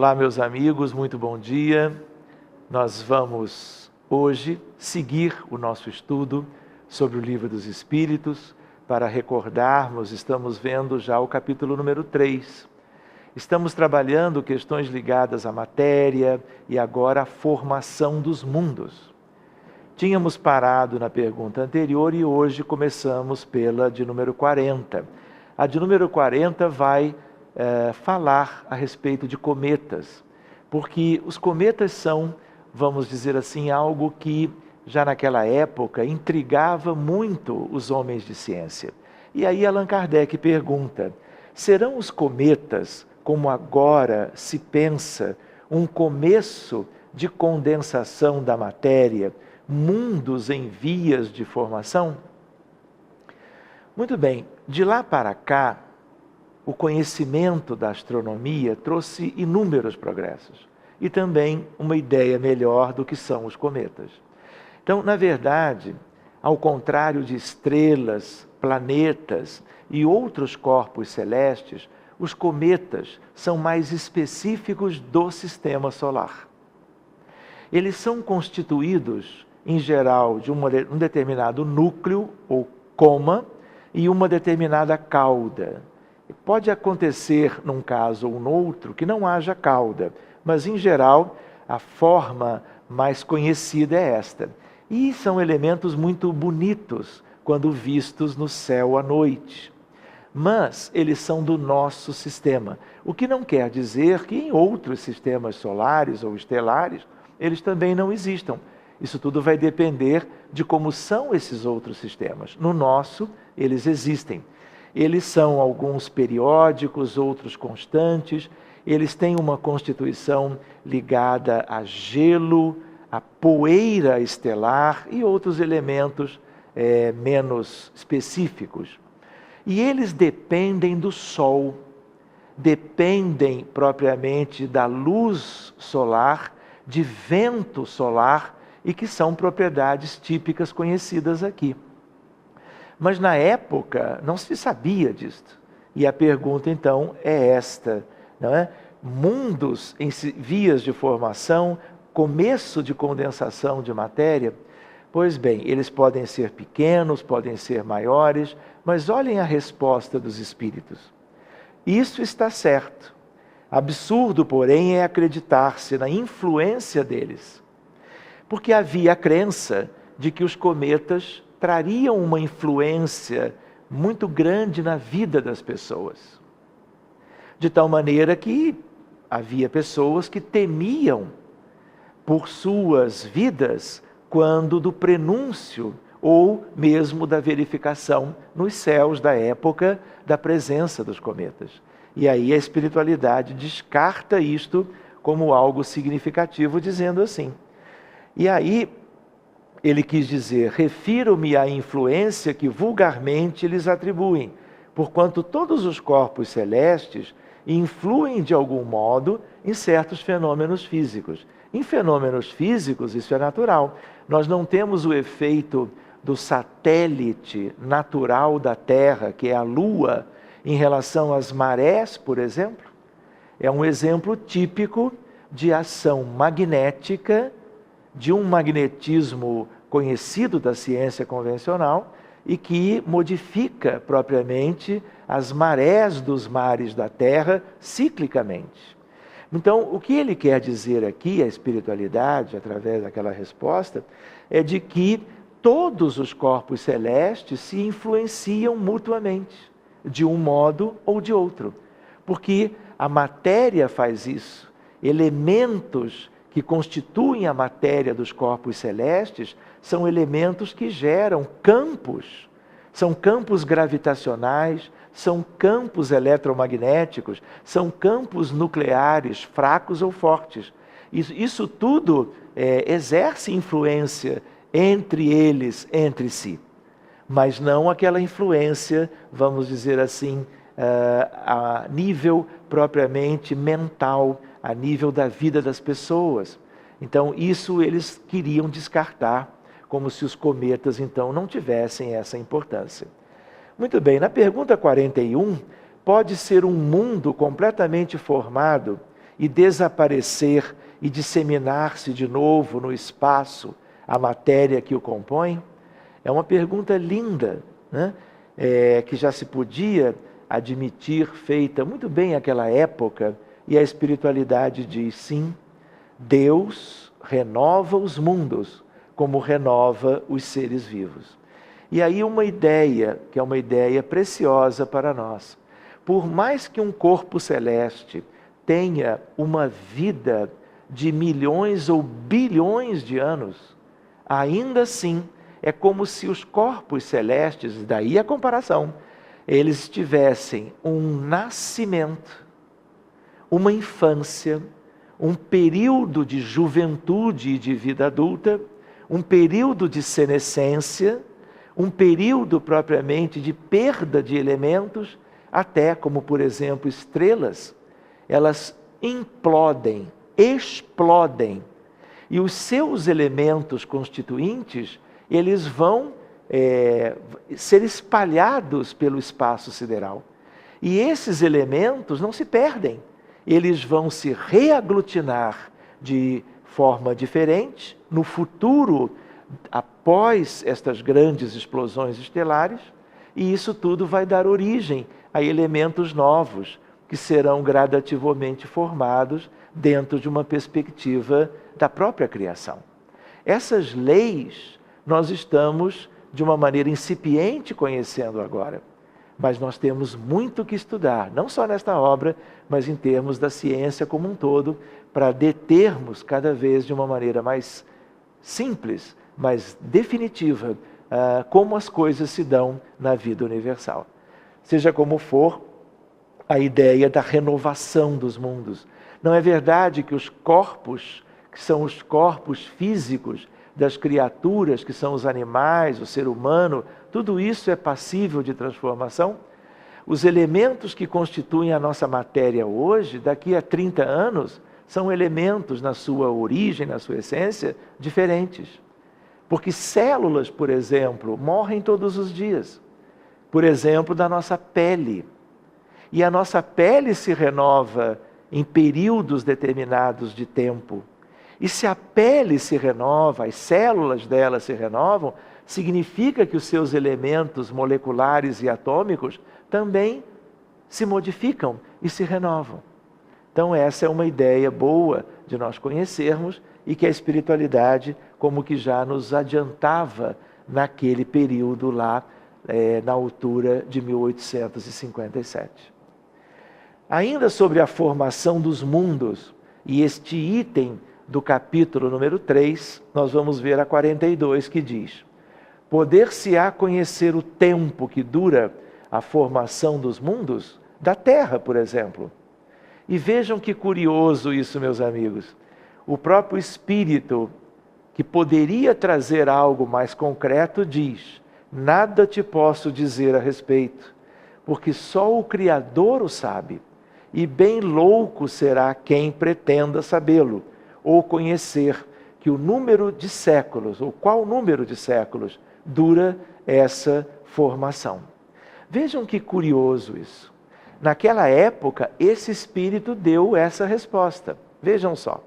Olá, meus amigos, muito bom dia. Nós vamos hoje seguir o nosso estudo sobre o Livro dos Espíritos. Para recordarmos, estamos vendo já o capítulo número 3. Estamos trabalhando questões ligadas à matéria e agora à formação dos mundos. Tínhamos parado na pergunta anterior e hoje começamos pela de número 40. A de número 40 vai falar a respeito de cometas, porque os cometas são, vamos dizer assim, algo que já naquela época intrigava muito os homens de ciência. E aí Allan Kardec pergunta: serão os cometas, como agora se pensa, um começo de condensação da matéria, mundos em vias de formação? Muito bem, de lá para cá, o conhecimento da astronomia trouxe inúmeros progressos e também uma ideia melhor do que são os cometas. Então, na verdade, ao contrário de estrelas, planetas e outros corpos celestes, os cometas são mais específicos do sistema solar. Eles são constituídos, em geral, de um determinado núcleo ou coma e uma determinada cauda. Pode acontecer num caso ou no outro que não haja cauda, mas em geral a forma mais conhecida é esta. E são elementos muito bonitos quando vistos no céu à noite. Mas eles são do nosso sistema, o que não quer dizer que em outros sistemas solares ou estelares eles também não existam. Isso tudo vai depender de como são esses outros sistemas. No nosso, eles existem. Eles são alguns periódicos, outros constantes. Eles têm uma constituição ligada a gelo, a poeira estelar e outros elementos menos específicos. E eles dependem do Sol, dependem propriamente da luz solar, de vento solar, e que são propriedades típicas conhecidas aqui. Mas na época não se sabia disto. E a pergunta então é esta, não é? Mundos em vias de formação, começo de condensação de matéria? Pois bem, eles podem ser pequenos, podem ser maiores, mas olhem a resposta dos espíritos. Isso está certo. Absurdo, porém, é acreditar-se na influência deles. Porque havia a crença de que os cometas trariam uma influência muito grande na vida das pessoas. De tal maneira que havia pessoas que temiam por suas vidas quando do prenúncio ou mesmo da verificação nos céus da época da presença dos cometas. E aí a espiritualidade descarta isto como algo significativo, dizendo assim. E aí ele quis dizer: refiro-me à influência que vulgarmente lhes atribuem, porquanto todos os corpos celestes influem de algum modo em certos fenômenos físicos. Em fenômenos físicos, isso é natural. Nós não temos o efeito do satélite natural da Terra, que é a Lua, em relação às marés, por exemplo. É um exemplo típico de ação magnética, de um magnetismo conhecido da ciência convencional e que modifica propriamente as marés dos mares da Terra ciclicamente. Então, o que ele quer dizer aqui, a espiritualidade, através daquela resposta, é de que todos os corpos celestes se influenciam mutuamente, de um modo ou de outro, porque a matéria faz isso. Elementos que constituem a matéria dos corpos celestes são elementos que geram campos, são campos gravitacionais, são campos eletromagnéticos, são campos nucleares, fracos ou fortes. Isso tudo exerce influência entre eles, entre si, mas não aquela influência, vamos dizer assim, a nível propriamente mental, a nível da vida das pessoas. Então, isso eles queriam descartar, como se os cometas, então, não tivessem essa importância. Muito bem, na pergunta 41, pode ser um mundo completamente formado e desaparecer e disseminar-se de novo no espaço a matéria que o compõe? É uma pergunta linda, né? Que já se podia admitir, feita muito bem naquela época, e a espiritualidade diz sim, Deus renova os mundos como renova os seres vivos. E aí uma ideia, que é uma ideia preciosa para nós. Por mais que um corpo celeste tenha uma vida de milhões ou bilhões de anos, ainda assim é como se os corpos celestes, daí a comparação, eles tivessem um nascimento, uma infância, um período de juventude e de vida adulta, um período de senescência, um período propriamente de perda de elementos, até como, por exemplo, estrelas, elas implodem, explodem, e os seus elementos constituintes, eles vão ser espalhados pelo espaço sideral. E esses elementos não se perdem, eles vão se reaglutinar de forma diferente no futuro, após estas grandes explosões estelares, e isso tudo vai dar origem a elementos novos, que serão gradativamente formados dentro de uma perspectiva da própria criação. Essas leis nós estamos, de uma maneira incipiente, conhecendo agora. Mas nós temos muito que estudar, não só nesta obra, mas em termos da ciência como um todo, para determos cada vez de uma maneira mais simples, mais definitiva, como as coisas se dão na vida universal. Seja como for, a ideia da renovação dos mundos. Não é verdade que os corpos, que são os corpos físicos das criaturas, que são os animais, o ser humano, tudo isso é passível de transformação? Os elementos que constituem a nossa matéria hoje, daqui a 30 anos, são elementos na sua origem, na sua essência, diferentes. Porque células, por exemplo, morrem todos os dias. Por exemplo, da nossa pele. E a nossa pele se renova em períodos determinados de tempo. E se a pele se renova, as células dela se renovam, significa que os seus elementos moleculares e atômicos também se modificam e se renovam. Então essa é uma ideia boa de nós conhecermos e que a espiritualidade como que já nos adiantava naquele período lá, na altura de 1857. Ainda sobre a formação dos mundos, e este item do capítulo número 3, nós vamos ver a 42, que diz: poder-se-á conhecer o tempo que dura a formação dos mundos? Da Terra, por exemplo. E vejam que curioso isso, meus amigos. O próprio Espírito, que poderia trazer algo mais concreto, diz: nada te posso dizer a respeito, porque só o Criador o sabe, e bem louco será quem pretenda sabê-lo, ou conhecer que o número de séculos, ou qual número de séculos, dura essa formação. Vejam que curioso isso. Naquela época, esse Espírito deu essa resposta. Vejam só.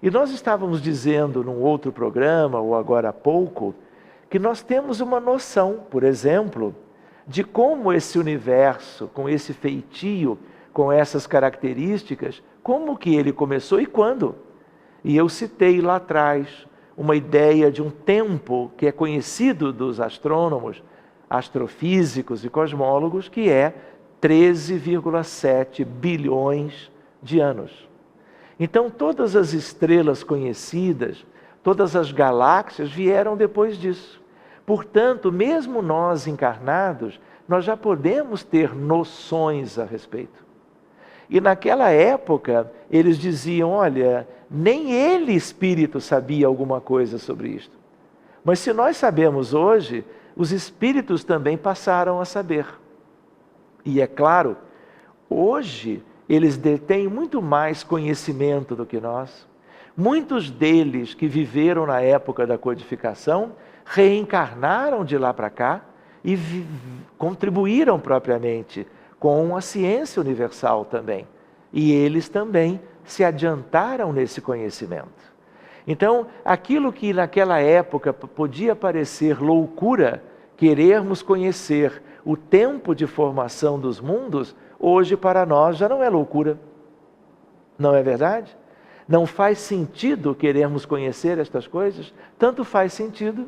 E nós estávamos dizendo num outro programa, ou agora há pouco, que nós temos uma noção, por exemplo, de como esse universo, com esse feitio, com essas características, como que ele começou e quando. E eu citei lá atrás uma ideia de um tempo que é conhecido dos astrônomos, astrofísicos e cosmólogos, que é 13,7 bilhões de anos. Então todas as estrelas conhecidas, todas as galáxias vieram depois disso. Portanto, mesmo nós encarnados, nós já podemos ter noções a respeito. E naquela época, eles diziam, olha, nem ele, espírito, sabia alguma coisa sobre isto. Mas se nós sabemos hoje, os espíritos também passaram a saber. E é claro, hoje eles detêm muito mais conhecimento do que nós. Muitos deles que viveram na época da codificação, reencarnaram de lá para cá e contribuíram propriamente com a ciência universal também. E eles também se adiantaram nesse conhecimento. Então, aquilo que naquela época podia parecer loucura, querermos conhecer o tempo de formação dos mundos, hoje para nós já não é loucura. Não é verdade? Não faz sentido querermos conhecer estas coisas, tanto faz sentido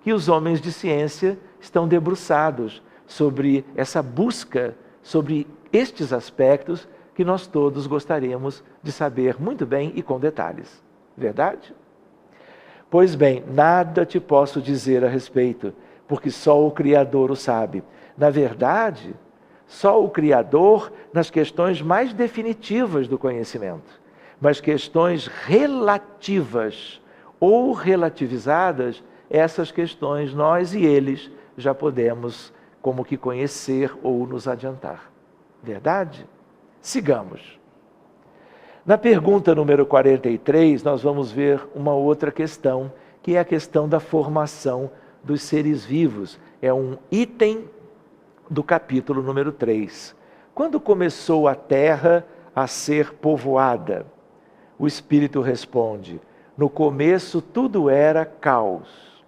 que os homens de ciência estão debruçados sobre essa busca, sobre estes aspectos que nós todos gostaríamos de saber muito bem e com detalhes. Verdade? Pois bem, nada te posso dizer a respeito, porque só o Criador o sabe. Na verdade, só o Criador nas questões mais definitivas do conhecimento. Mas questões relativas ou relativizadas, essas questões nós e eles já podemos como que conhecer ou nos adiantar. Verdade? Sigamos. Na pergunta número 43, nós vamos ver uma outra questão, que é a questão da formação dos seres vivos. É um item do capítulo número 3. Quando começou a terra a ser povoada? O Espírito responde: no começo tudo era caos.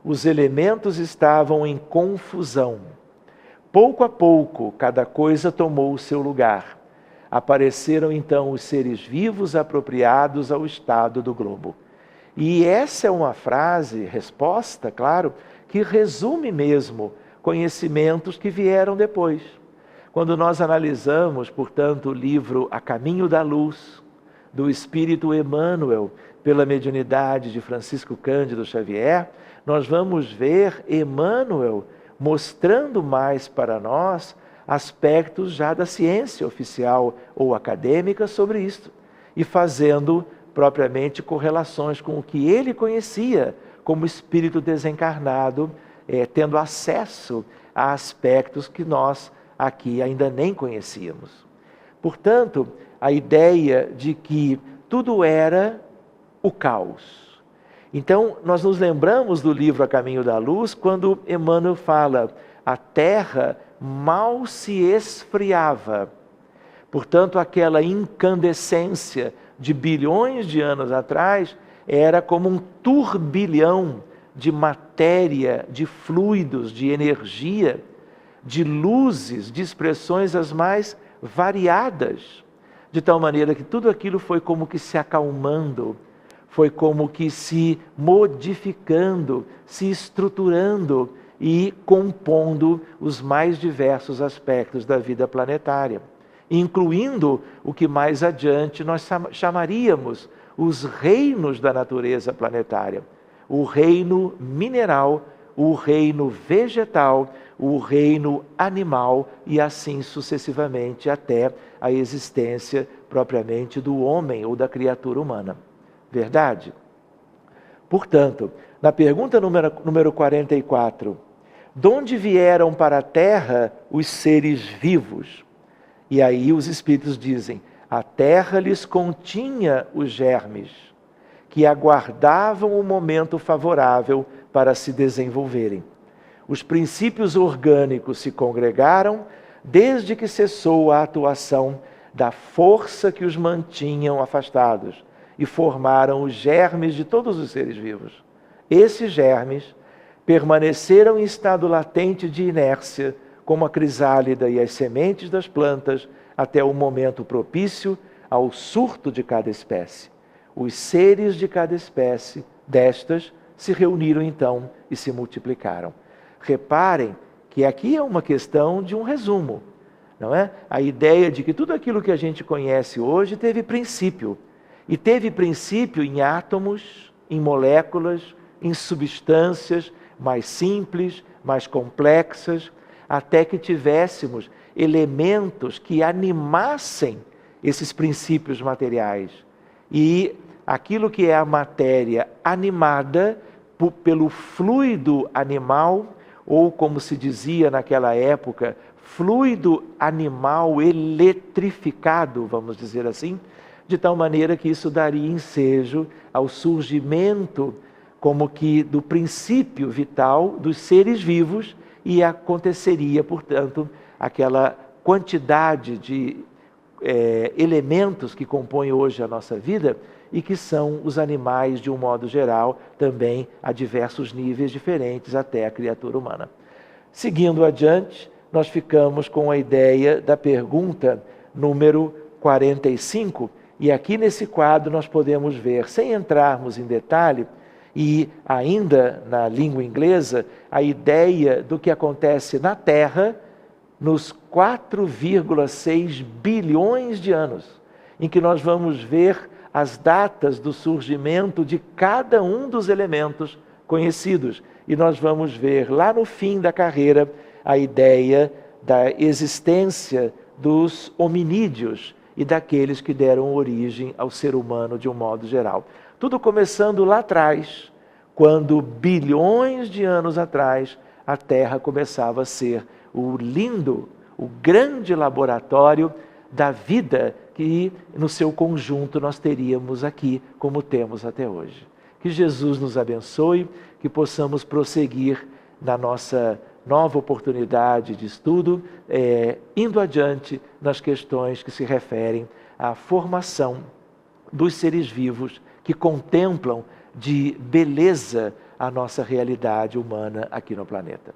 Os elementos estavam em confusão. Pouco a pouco, cada coisa tomou o seu lugar. Apareceram então os seres vivos apropriados ao estado do globo. E essa é uma frase, resposta, claro, que resume mesmo conhecimentos que vieram depois. Quando nós analisamos, portanto, o livro A Caminho da Luz, do Espírito Emmanuel, pela mediunidade de Francisco Cândido Xavier, nós vamos ver Emmanuel mostrando mais para nós aspectos já da ciência oficial ou acadêmica sobre isto, e fazendo propriamente correlações com o que ele conhecia como espírito desencarnado, tendo acesso a aspectos que nós aqui ainda nem conhecíamos. Portanto, a ideia de que tudo era o caos. Então, nós nos lembramos do livro A Caminho da Luz, quando Emmanuel fala: a terra mal se esfriava. Portanto, aquela incandescência de bilhões de anos atrás era como um turbilhão de matéria, de fluidos, de energia, de luzes, de expressões as mais variadas, de tal maneira que tudo aquilo foi como que se acalmando, foi como que se modificando, se estruturando e compondo os mais diversos aspectos da vida planetária, incluindo o que mais adiante nós chamaríamos os reinos da natureza planetária: o reino mineral, o reino vegetal, o reino animal e assim sucessivamente até a existência propriamente do homem ou da criatura humana. Verdade? Portanto, na pergunta número 44, de onde vieram para a Terra os seres vivos? E aí os Espíritos dizem: a Terra lhes continha os germes, que aguardavam o momento favorável para se desenvolverem. Os princípios orgânicos se congregaram desde que cessou a atuação da força que os mantinham afastados e formaram os germes de todos os seres vivos. Esses germes permaneceram em estado latente de inércia, como a crisálida e as sementes das plantas, até o momento propício ao surto de cada espécie. Os seres de cada espécie destas se reuniram então e se multiplicaram. Reparem que aqui é uma questão de um resumo, não é? A ideia de que tudo aquilo que a gente conhece hoje teve princípio. E teve princípio em átomos, em moléculas, em substâncias mais simples, mais complexas, até que tivéssemos elementos que animassem esses princípios materiais. E aquilo que é a matéria animada pelo fluido animal, ou como se dizia naquela época, fluido animal eletrificado, vamos dizer assim, de tal maneira que isso daria ensejo ao surgimento como que do princípio vital dos seres vivos, e aconteceria, portanto, aquela quantidade de elementos que compõem hoje a nossa vida e que são os animais de um modo geral, também a diversos níveis diferentes até a criatura humana. Seguindo adiante, nós ficamos com a ideia da pergunta número 45, e aqui nesse quadro nós podemos ver, sem entrarmos em detalhe, e ainda na língua inglesa, a ideia do que acontece na Terra nos 4,6 bilhões de anos, em que nós vamos ver as datas do surgimento de cada um dos elementos conhecidos. E nós vamos ver lá no fim da carreira a ideia da existência dos hominídeos e daqueles que deram origem ao ser humano de um modo geral. Tudo começando lá atrás, quando bilhões de anos atrás a Terra começava a ser o lindo, o grande laboratório da vida que no seu conjunto nós teríamos aqui, como temos até hoje. Que Jesus nos abençoe, que possamos prosseguir na nossa nova oportunidade de estudo, indo adiante nas questões que se referem à formação dos seres vivos que contemplam de beleza a nossa realidade humana aqui no planeta.